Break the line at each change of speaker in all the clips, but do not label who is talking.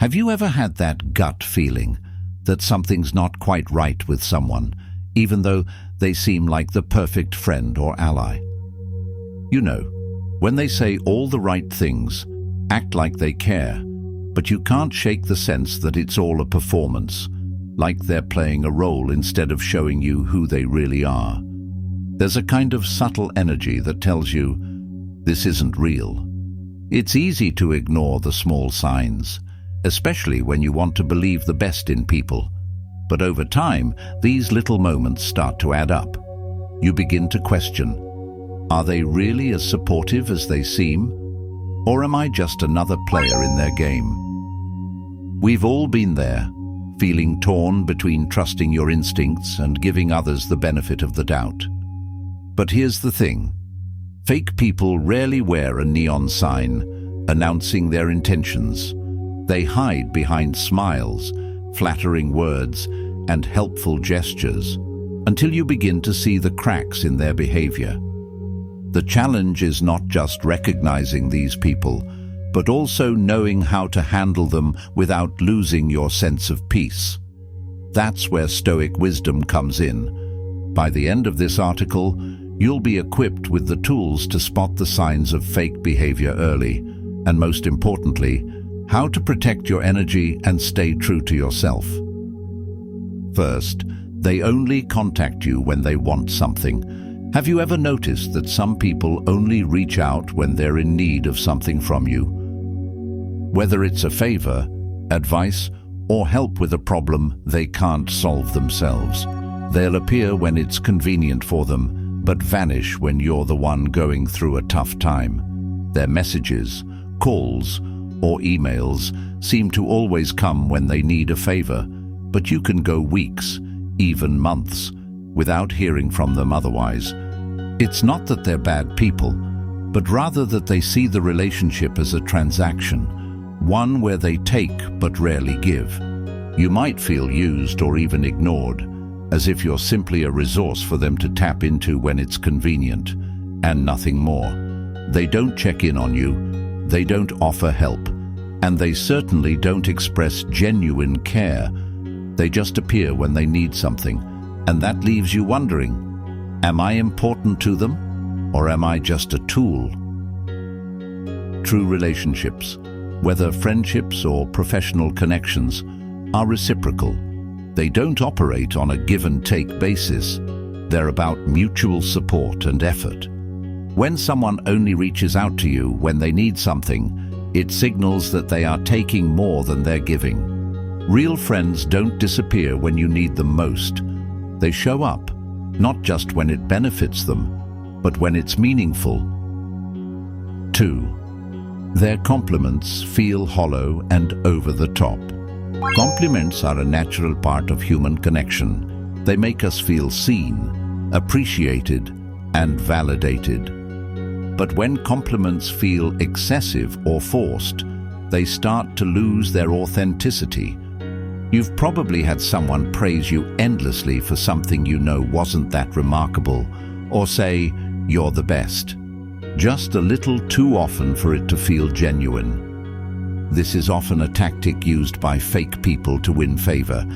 Have you ever had that gut feeling that something's not quite right with someone, even though they seem like the perfect friend or ally? You know, when they say all the right things, act like they care, but you can't shake the sense that it's all a performance, like they're playing a role instead of showing you who they really are. There's a kind of subtle energy that tells you, this isn't real. It's easy to ignore the small signs, especially when you want to believe the best in people. But over time, these little moments start to add up. You begin to question, are they really as supportive as they seem? Or am I just another player in their game? We've all been there, feeling torn between trusting your instincts and giving others the benefit of the doubt. But here's the thing. Fake people rarely wear a neon sign announcing their intentions. They hide behind smiles, flattering words, and helpful gestures until you begin to see the cracks in their behavior. The challenge is not just recognizing these people, but also knowing how to handle them without losing your sense of peace. That's where Stoic wisdom comes in. By the end of this article, you'll be equipped with the tools to spot the signs of fake behavior early, and most importantly, how to protect your energy and stay true to yourself. First, they only contact you when they want something. Have you ever noticed that some people only reach out when they're in need of something from you? Whether it's a favor, advice, or help with a problem they can't solve themselves, they'll appear when it's convenient for them, but vanish when you're the one going through a tough time. Their messages, calls, or emails seem to always come when they need a favor, but you can go weeks, even months, without hearing from them otherwise. It's not that they're bad people, but rather that they see the relationship as a transaction, one where they take but rarely give. You might feel used or even ignored, as if you're simply a resource for them to tap into when it's convenient, and nothing more. They don't check in on you, they don't offer help, and they certainly don't express genuine care. They just appear when they need something, and that leaves you wondering, am I important to them, or am I just a tool? True relationships, whether friendships or professional connections, are reciprocal. They don't operate on a give-and-take basis. They're about mutual support and effort. When someone only reaches out to you when they need something, it signals that they are taking more than they're giving. Real friends don't disappear when you need them most. They show up, not just when it benefits them, but when it's meaningful. 2. Their compliments feel hollow and over the top. Compliments are a natural part of human connection. They make us feel seen, appreciated, and validated. But when compliments feel excessive or forced, they start to lose their authenticity. You've probably had someone praise you endlessly for something you know wasn't that remarkable, or say, you're the best, just a little too often for it to feel genuine. This is often a tactic used by fake people to win favor,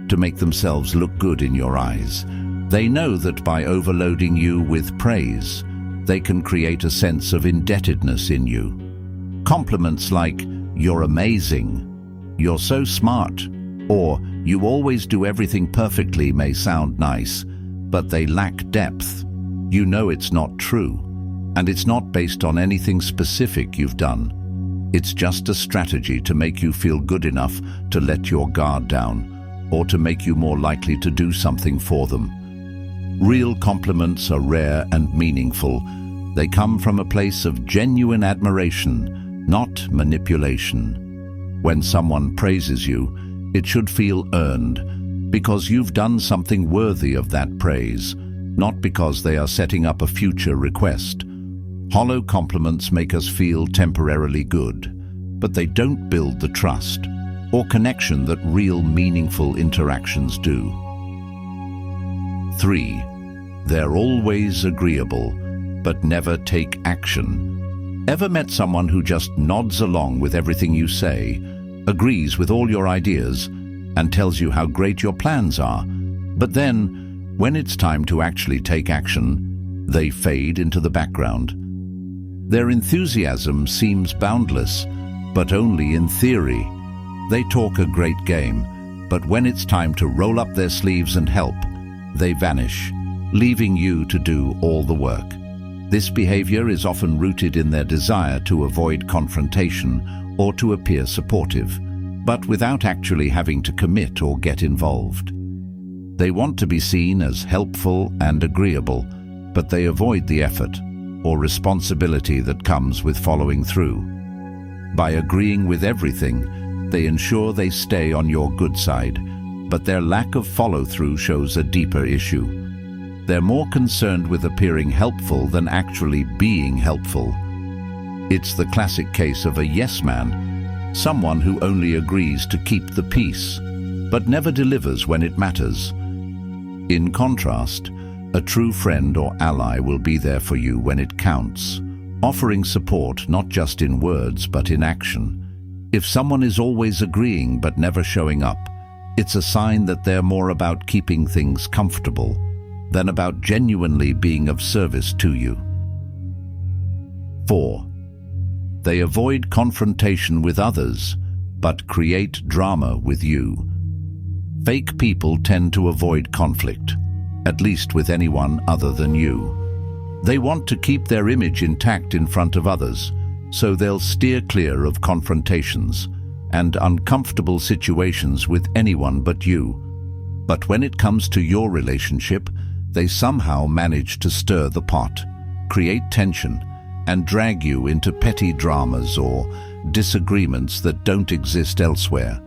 to make themselves look good in your eyes. They know that by overloading you with praise, they can create a sense of indebtedness in you. Compliments like, you're amazing, you're so smart, or you always do everything perfectly may sound nice, but they lack depth. You know it's not true, and it's not based on anything specific you've done. It's just a strategy to make you feel good enough to let your guard down, or to make you more likely to do something for them. Real compliments are rare and meaningful. They come from a place of genuine admiration, not manipulation. When someone praises you, it should feel earned, because you've done something worthy of that praise, not because they are setting up a future request. Hollow compliments make us feel temporarily good, but they don't build the trust or connection that real meaningful interactions do. 3. They're always agreeable, but never take action. Ever met someone who just nods along with everything you say, agrees with all your ideas, and tells you how great your plans are. But then, when it's time to actually take action, they fade into the background. Their enthusiasm seems boundless, but only in theory. They talk a great game, but when it's time to roll up their sleeves and help, they vanish, leaving you to do all the work. This behavior is often rooted in their desire to avoid confrontation or to appear supportive, but without actually having to commit or get involved. They want to be seen as helpful and agreeable, but they avoid the effort or responsibility that comes with following through. By agreeing with everything, they ensure they stay on your good side, but their lack of follow-through shows a deeper issue. They're more concerned with appearing helpful than actually being helpful. It's the classic case of a yes man, someone who only agrees to keep the peace, but never delivers when it matters. In contrast, a true friend or ally will be there for you when it counts, offering support not just in words but in action. If someone is always agreeing but never showing up, it's a sign that they're more about keeping things comfortable than about genuinely being of service to you. 4. They avoid confrontation with others, but create drama with you. Fake people tend to avoid conflict, at least with anyone other than you. They want to keep their image intact in front of others, so they'll steer clear of confrontations and uncomfortable situations with anyone but you. But when it comes to your relationship, they somehow manage to stir the pot, create tension, and drag you into petty dramas or disagreements that don't exist elsewhere.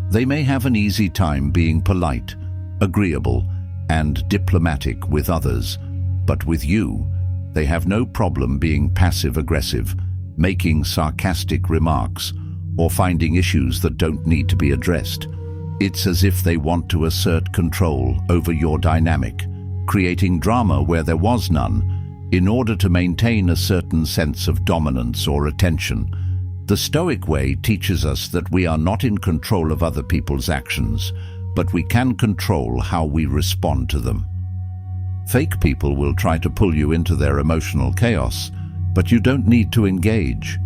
They may have an easy time being polite, agreeable, and diplomatic with others, but with you, they have no problem being passive-aggressive, making sarcastic remarks, or finding issues that don't need to be addressed. It's as if they want to assert control over your dynamic, creating drama where there was none, in order to maintain a certain sense of dominance or attention. The Stoic way teaches us that we are not in control of other people's actions, but we can control how we respond to them. Fake people will try to pull you into their emotional chaos, but you don't need to engage.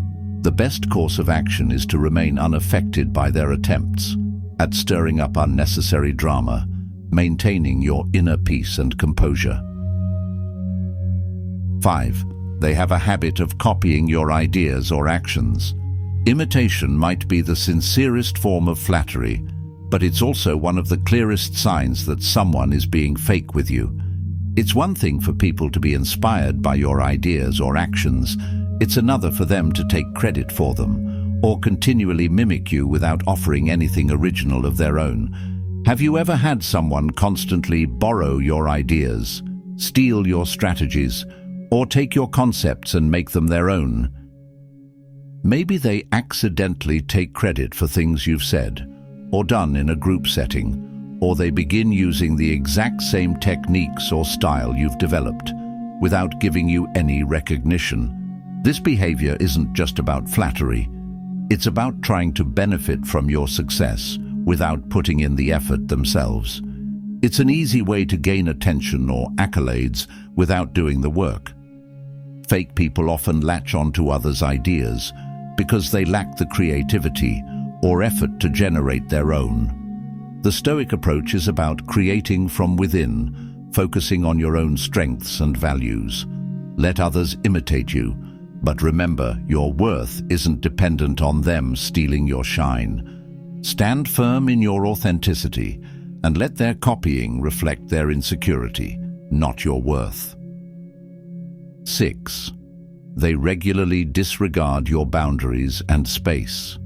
The best course of action is to remain unaffected by their attempts at stirring up unnecessary drama, maintaining your inner peace and composure. 5. They have a habit of copying your ideas or actions. Imitation might be the sincerest form of flattery, but it's also one of the clearest signs that someone is being fake with you. It's one thing for people to be inspired by your ideas or actions. It's another for them to take credit for them, or continually mimic you without offering anything original of their own. Have you ever had someone constantly borrow your ideas, steal your strategies, or take your concepts and make them their own? Maybe they accidentally take credit for things you've said or done in a group setting, or they begin using the exact same techniques or style you've developed without giving you any recognition. This behavior isn't just about flattery. It's about trying to benefit from your success without putting in the effort themselves. It's an easy way to gain attention or accolades without doing the work. Fake people often latch onto others' ideas because they lack the creativity or effort to generate their own. The Stoic approach is about creating from within, focusing on your own strengths and values. Let others imitate you, but remember, your worth isn't dependent on them stealing your shine. Stand firm in your authenticity and let their copying reflect their insecurity, not your worth. 6. They regularly disregard your boundaries and space.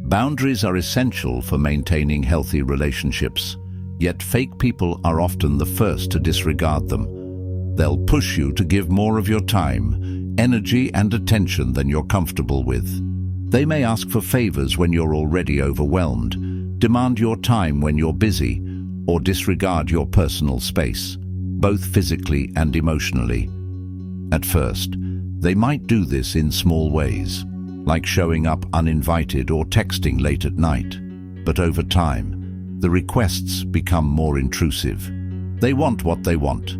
Boundaries are essential for maintaining healthy relationships, yet fake people are often the first to disregard them. They'll push you to give more of your time, energy, and attention than you're comfortable with. They may ask for favors when you're already overwhelmed, demand your time when you're busy, or disregard your personal space, both physically and emotionally. At first, they might do this in small ways. like showing up uninvited or texting late at night. But over time, the requests become more intrusive. They want what they want,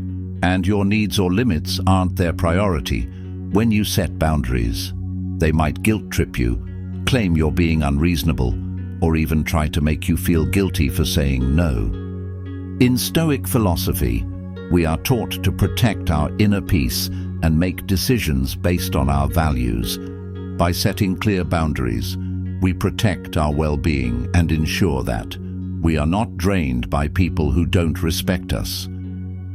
and your needs or limits aren't their priority. When you set boundaries, they might guilt-trip you, claim you're being unreasonable, or even try to make you feel guilty for saying no. In Stoic philosophy, we are taught to protect our inner peace and make decisions based on our values. By setting clear boundaries, we protect our well-being and ensure that we are not drained by people who don't respect us.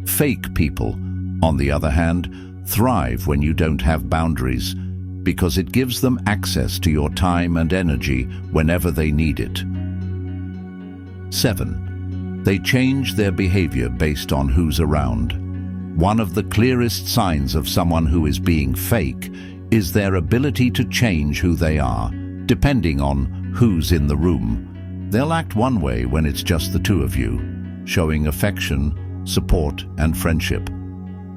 Fake people, on the other hand, thrive when you don't have boundaries because it gives them access to your time and energy whenever they need it. 7. They change their behavior based on who's around. One of the clearest signs of someone who is being fake is their ability to change who they are, depending on who's in the room. They'll act one way when it's just the two of you, showing affection, support, and friendship.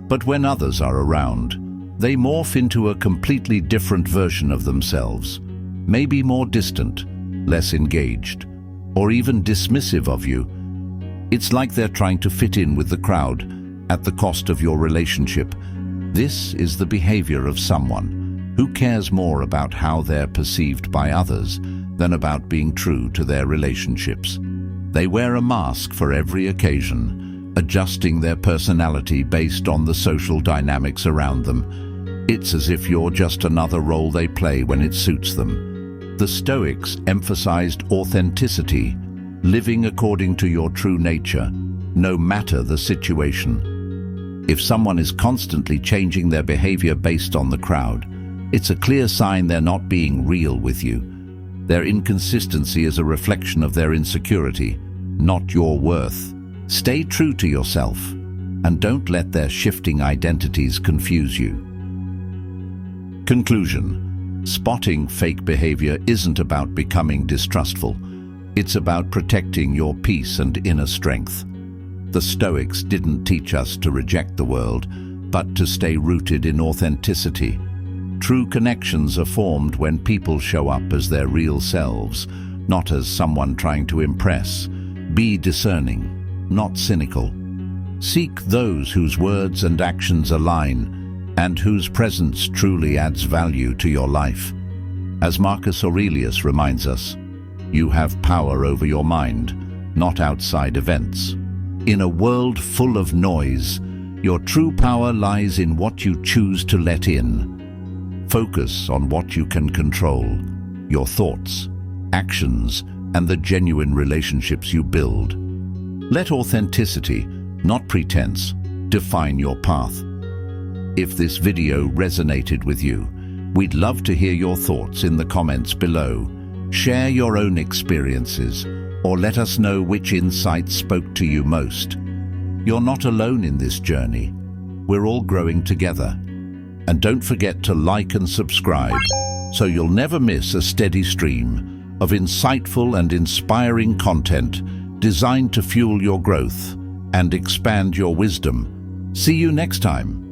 But when others are around, they morph into a completely different version of themselves, maybe more distant, less engaged, or even dismissive of you. It's like they're trying to fit in with the crowd at the cost of your relationship. This is the behavior of someone who cares more about how they're perceived by others than about being true to their relationships. They wear a mask for every occasion, adjusting their personality based on the social dynamics around them. It's as if you're just another role they play when it suits them. The Stoics emphasized authenticity, living according to your true nature, no matter the situation. If someone is constantly changing their behavior based on the crowd, it's a clear sign they're not being real with you. Their inconsistency is a reflection of their insecurity, not your worth. Stay true to yourself, and don't let their shifting identities confuse you. Conclusion. Spotting fake behavior isn't about becoming distrustful. It's about protecting your peace and inner strength. The Stoics didn't teach us to reject the world, but to stay rooted in authenticity. True connections are formed when people show up as their real selves, not as someone trying to impress. Be discerning, not cynical. Seek those whose words and actions align, and whose presence truly adds value to your life. As Marcus Aurelius reminds us, you have power over your mind, not outside events. In a world full of noise, your true power lies in what you choose to let in. Focus on what you can control, your thoughts, actions, and the genuine relationships you build. Let authenticity, not pretense, define your path. If this video resonated with you, we'd love to hear your thoughts in the comments below. Share your own experiences, or let us know which insights spoke to you most. You're not alone in this journey. We're all growing together. And don't forget to like and subscribe, so you'll never miss a steady stream of insightful and inspiring content designed to fuel your growth and expand your wisdom. See you next time.